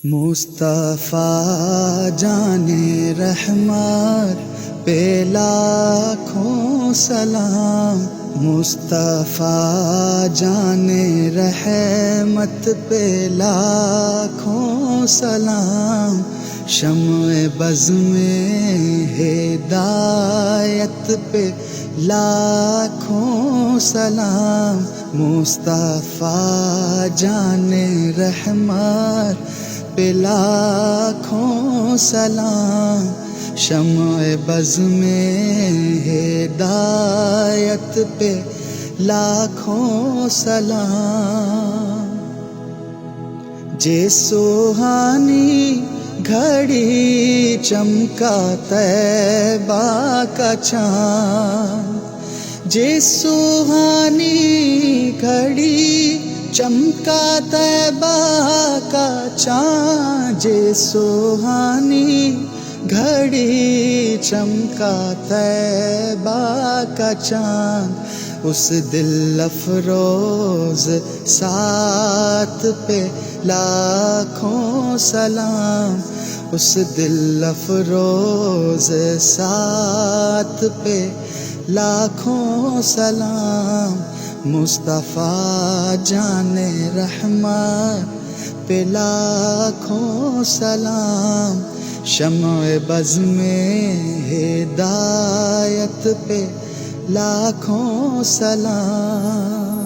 مصطفیٰ جان رحمت پہ لاکھوں سلام، مصطفیٰ جان رحمت پہ لاکھوں سلام، شمع بز میں ہدایت پہ لاکھوں سلام، مصطفیٰ جان رحمت پہ لاکھوں سلام، شمع بز میں ہدایت پہ لاکھوں سلام۔ جے سوہانی گھڑی چمکا طیبہ کا چاند، جے سوہانی گھڑی چمکا طیبہ کا چاند، جے سوہانی گھڑی چمکا طیبہ کا چاند، اس دل افروز ساتھ پہ لاکھوں سلام، اس دل افروز ساتھ پہ لاکھوں سلام، مصطفیٰ جان رحمت پہ لاکھوں سلام، شمع بز میں ہدایت پہ لاکھوں سلام۔